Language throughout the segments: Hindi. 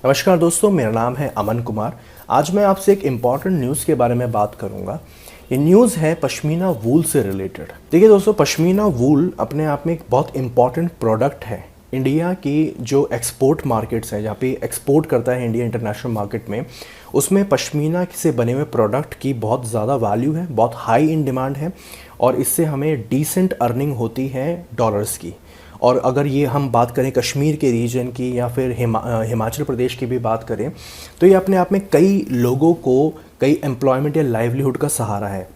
नमस्कार दोस्तों, मेरा नाम है अमन कुमार। आज मैं आपसे एक इम्पॉर्टेंट न्यूज़ के बारे में बात करूंगा। ये न्यूज़ है पश्मीना वूल से रिलेटेड। देखिए दोस्तों, पश्मीना वूल अपने आप में एक बहुत इम्पॉर्टेंट प्रोडक्ट है। इंडिया की जो एक्सपोर्ट मार्केट्स हैं, जहाँ पे एक्सपोर्ट करता है इंडिया इंटरनेशनल मार्केट में, उसमें पश्मीना से बने हुए प्रोडक्ट की बहुत ज़्यादा वैल्यू है, बहुत हाई इन डिमांड है और इससे हमें डिसेंट अर्निंग होती है डॉलर्स की। और अगर ये हम बात करें कश्मीर के रीजन की या फिर हिमाचल प्रदेश की भी बात करें, तो ये अपने आप में कई लोगों को कई एम्प्लॉयमेंट या लाइवलीहुड का सहारा है।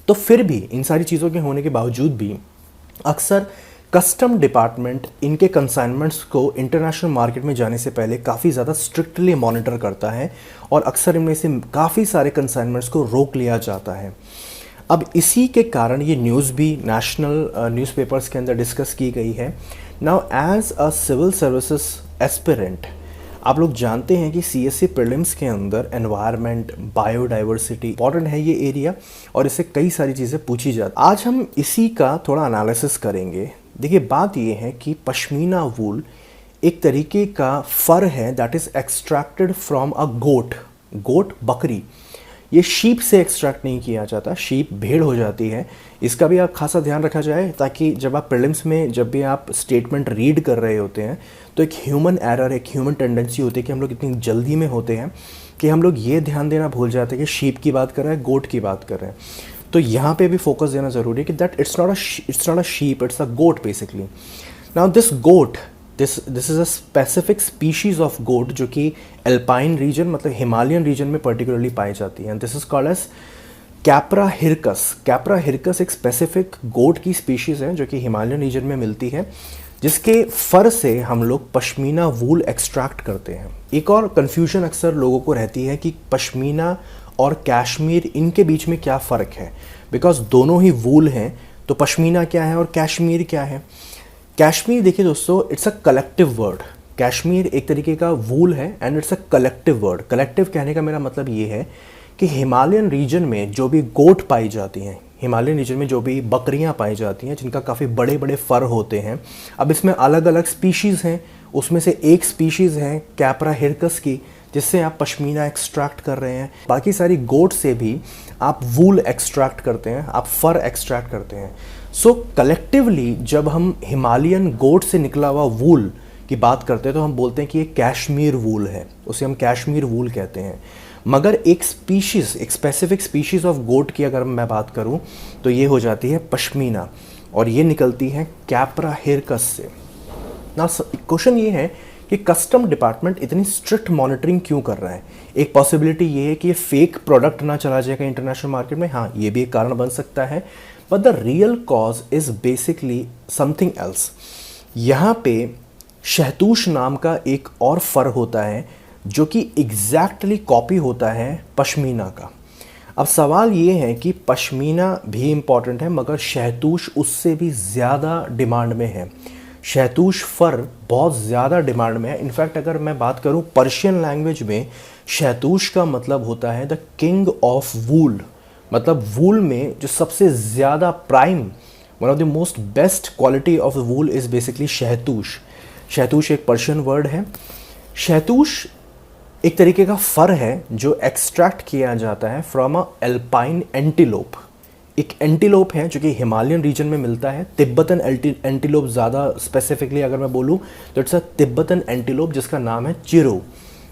तो फिर भी इन सारी चीज़ों के होने के बावजूद भी अक्सर कस्टम डिपार्टमेंट इनके कंसाइनमेंट्स को इंटरनेशनल मार्केट में जाने से पहले काफ़ी ज़्यादा स्ट्रिक्टली मॉनिटर करता है और अक्सर इनमें से काफ़ी सारे कंसाइनमेंट्स को रोक लिया जाता है। अब इसी के कारण ये न्यूज़ भी नेशनल न्यूज़पेपर्स के अंदर डिस्कस की गई है। Now as a civil services aspirant, आप लोग जानते हैं कि सीएससी प्रीलिम्स के अंदर एनवायरनमेंट, बायोडाइवर्सिटी इंपॉर्टेंट है ये एरिया और इससे कई सारी चीज़ें पूछी जाती। आज हम इसी का थोड़ा एनालिसिस करेंगे। देखिए, बात ये है कि पश्मीना वूल एक तरीके का फर है that is extracted from a goat बकरी। ये शीप से एक्सट्रैक्ट नहीं किया जाता, शीप भेड़ हो जाती है। इसका भी आप खासा ध्यान रखा जाए ताकि जब आप प्रीलिम्स में जब भी आप स्टेटमेंट रीड कर रहे होते हैं तो एक ह्यूमन एरर, एक ह्यूमन टेंडेंसी होती है कि हम लोग इतनी जल्दी में होते हैं कि हम लोग ये ध्यान देना भूल जाते हैं कि शीप की बात कर रहे हैं, गोट की बात कर रहे हैं। तो यहाँ पे भी फोकस देना ज़रूरी है कि that it's not a sheep, it's a goat basically. Now this goat this is a specific species of goat जो कि एल्पाइन रीजन मतलब हिमालयन रीजन में पर्टिकुलरली पाई जाती है। This is called as Capra hircus. Capra hircus एक स्पेसिफिक गोट की स्पीशीज़ है जो कि हिमालयन रीजन में मिलती है, जिसके फर से हम लोग पश्मीना वूल एक्सट्रैक्ट करते हैं। एक और कन्फ्यूजन अक्सर लोगों को रहती है कि पश्मीना और कैश्मीर, इनके बीच में क्या फ़र्क है, बिकॉज दोनों ही वूल हैं। तो पश्मीना क्या है और कैश्मीर क्या है? कैश्मीर, देखिए दोस्तों, it's a collective word. Kashmir एक तरीके का वूल है and it's a collective word. Collective कहने का मेरा मतलब ये है कि हिमालयन रीजन में जो भी गोट पाई जाती हैं, हिमालयन रीजन में जो भी बकरियां पाई जाती हैं जिनका काफ़ी बड़े बड़े फर होते हैं, अब इसमें अलग अलग स्पीशीज़ हैं। उसमें से एक स्पीशीज़ है कैप्रा हिरकस की, जिससे आप पश्मीना एक्सट्रैक्ट कर रहे हैं। बाकी सारी गोट से भी आप वूल एक्सट्रैक्ट करते हैं, आप फर एक्सट्रैक्ट करते हैं। सो कलेक्टिवली जब हम हिमालयन गोट से निकला हुआ वूल की बात करते हैं तो हम बोलते हैं कि ये कैश्मीर वूल है, उसे हम कैश्मीर वूल कहते हैं। मगर एक स्पीशीज़, एक स्पेसिफिक स्पीशीज़ ऑफ गोट की अगर मैं बात करूं तो ये हो जाती है पश्मीना और ये निकलती है कैप्रा हिरकस से। ना क्वेश्चन ये है कि कस्टम डिपार्टमेंट इतनी स्ट्रिक्ट मॉनिटरिंग क्यों कर रहा है? एक पॉसिबिलिटी ये है कि ये फेक प्रोडक्ट ना चला जाएगा इंटरनेशनल मार्केट में। हाँ, ये भी एक कारण बन सकता है, but the real cause is basically something else. यहाँ पे शहतूश नाम का एक और फर होता है जो कि एग्जैक्टली कॉपी होता है पश्मीना का। अब सवाल ये है कि पश्मीना भी इम्पॉर्टेंट है मगर शहतूश उससे भी ज़्यादा डिमांड में है। शहतूश फर बहुत ज़्यादा डिमांड में है। इनफैक्ट अगर मैं बात करूं पर्शियन लैंग्वेज में, शहतूश का मतलब होता है द किंग ऑफ वूल। मतलब वूल में जो सबसे ज़्यादा prime, one of the most best quality of the wool is basically shahtoosh. Shahtoosh एक पर्शियन वर्ड है। शहतूश एक तरीके का फर है जो एक्सट्रैक्ट किया जाता है फ्रॉम अ एल्पाइन एंटीलोप। एक एंटीलोप है जो कि हिमालयन रीजन में मिलता है। तिब्बतन एंटीलोप ज़्यादा स्पेसिफिकली अगर मैं बोलूँ तो इट्स अ तिब्बतन एंटीलोप जिसका नाम है चिरू।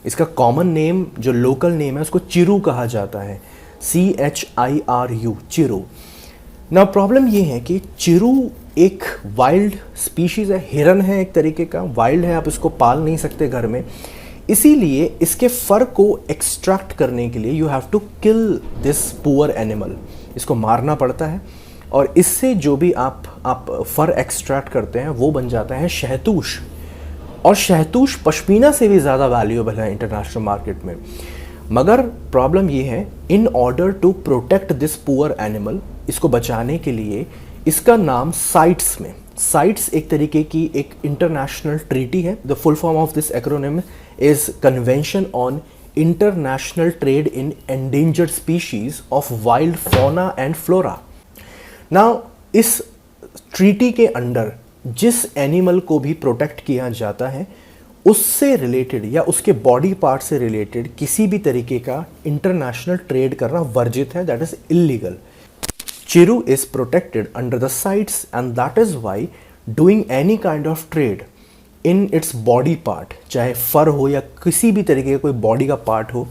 इसका कॉमन नेम, जो लोकल नेम है, उसको चिरू कहा जाता है, CHIRU, चिरू। ना प्रॉब्लम ये है कि चिरू एक वाइल्ड स्पीशीज़ है, हिरन है एक तरीके का, वाइल्ड है, आप इसको पाल नहीं सकते घर में। इसीलिए इसके फर को एक्सट्रैक्ट करने के लिए you have to kill this poor animal. इसको मारना पड़ता है और इससे जो भी आप फर एक्सट्रैक्ट करते हैं वो बन जाता है शहतूश। और शहतूश पश्मीना से भी ज़्यादा वैल्यूएबल है इंटरनेशनल मार्केट में। मगर प्रॉब्लम ये है, in order to protect this poor animal, इसको बचाने के लिए इसका नाम साइट्स में, साइट्स एक तरीके की एक इंटरनेशनल ट्रीटी है। The full form of this acronym is convention on international trade in endangered species of wild fauna and flora. Now इस ट्रीटी के अंडर जिस एनिमल को भी प्रोटेक्ट किया जाता है उससे रिलेटेड या उसके बॉडी पार्ट से रिलेटेड किसी भी तरीके का इंटरनेशनल ट्रेड करना वर्जित है, that is illegal. Chiru is protected under the CITES and that is why doing any kind of trade in its body part, चाहे फर हो या किसी भी तरीके का कोई बॉडी का पार्ट हो,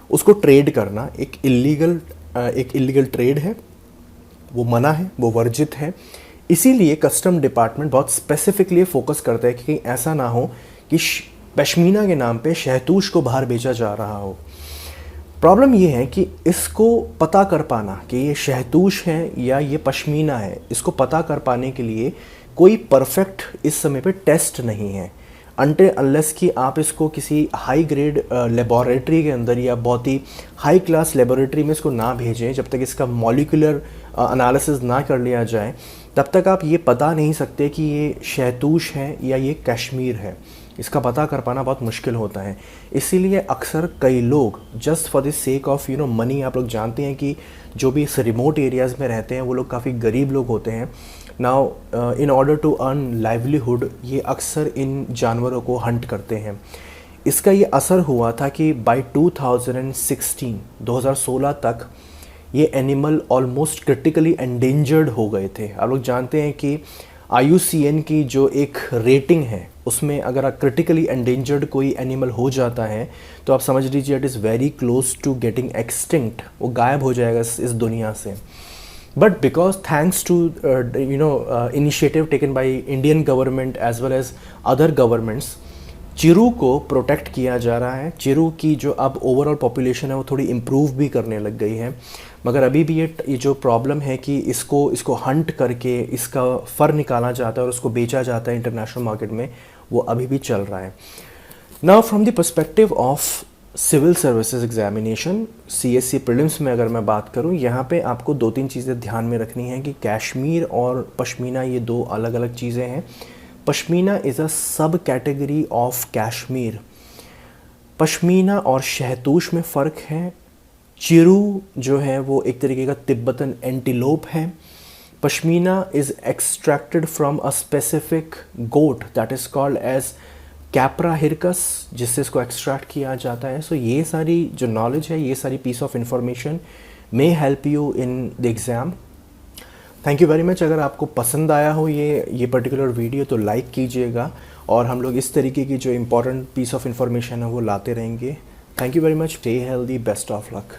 उसको ट्रेड करना एक इलीगल ट्रेड है, वो मना है, वो वर्जित है। इसीलिए कस्टम डिपार्टमेंट बहुत स्पेसिफिकली फोकस करता है कि कहीं ऐसा ना हो कि पश्मीना के नाम पे शहतूश को बाहर बेचा जा रहा हो। प्रॉब्लम ये है कि इसको पता कर पाना कि ये शहतूश है या ये पश्मीना है, इसको पता कर पाने के लिए कोई परफेक्ट इस समय पे टेस्ट नहीं है, अनटिल अनलेस कि आप इसको किसी हाई ग्रेड लेबोरेटरी के अंदर या बहुत ही हाई क्लास लेबोरेटरी में इसको ना भेजें, जब तक इसका मॉलिक्यूलर एनालिसिस ना कर लिया जाए तब तक आप ये पता नहीं सकते कि ये शहतूश है या ये कश्मीर है। इसका पता कर पाना बहुत मुश्किल होता है। इसीलिए अक्सर कई लोग just for the sake of money, आप लोग जानते हैं कि जो भी इस रिमोट एरियाज़ में रहते हैं वो लोग काफ़ी गरीब लोग होते हैं। Now in order to earn livelihood ये अक्सर इन जानवरों को हंट करते हैं। इसका ये असर हुआ था कि बाय 2016 तक ये एनिमल ऑलमोस्ट क्रिटिकली एंडेंजर्ड हो गए थे। आप लोग जानते हैं कि IUCN की जो एक रेटिंग है उसमें अगर क्रिटिकली एंडेंजर्ड कोई एनिमल हो जाता है तो आप समझ लीजिए it is very close to getting extinct, वो गायब हो जाएगा इस दुनिया से। But because thanks to initiative taken by Indian government as well as other governments, chiru को प्रोटेक्ट किया जा रहा है। चिरू की जो अब ओवरऑल पॉपुलेशन है वो थोड़ी इम्प्रूव भी करने लग गई है, मगर अभी भी ये जो प्रॉब्लम है कि इसको हंट करके इसका फ़र निकाला जाता है और उसको बेचा जाता है इंटरनेशनल मार्केट में, वो अभी भी चल रहा है। Now from the perspective of civil services examination, CSC prelims में अगर मैं बात करूं, यहाँ पे आपको 2-3 चीज़ें ध्यान में रखनी है कि कश्मीर और पश्मीना ये दो अलग अलग चीज़ें हैं। पश्मीना इज़ अ सब कैटेगरी ऑफ कश्मीर। पश्मीना और शहतूश में फ़र्क है। चिरू जो है वो एक तरीके का तिब्बतन एंटीलोप है। Pashmina is extracted from a specific goat that is called as Capra hircus, जिससे इसको एक्सट्रैक्ट किया जाता है। सो ये सारी जो नॉलेज है, ये सारी piece of information may help you in the exam. Thank you very much. अगर आपको पसंद आया हो ये पर्टिकुलर वीडियो तो लाइक कीजिएगा, और हम लोग इस तरीके की जो इम्पोर्टेंट पीस ऑफ इंफॉर्मेशन है वो लाते रहेंगे। Thank you very much. Stay healthy, best of luck.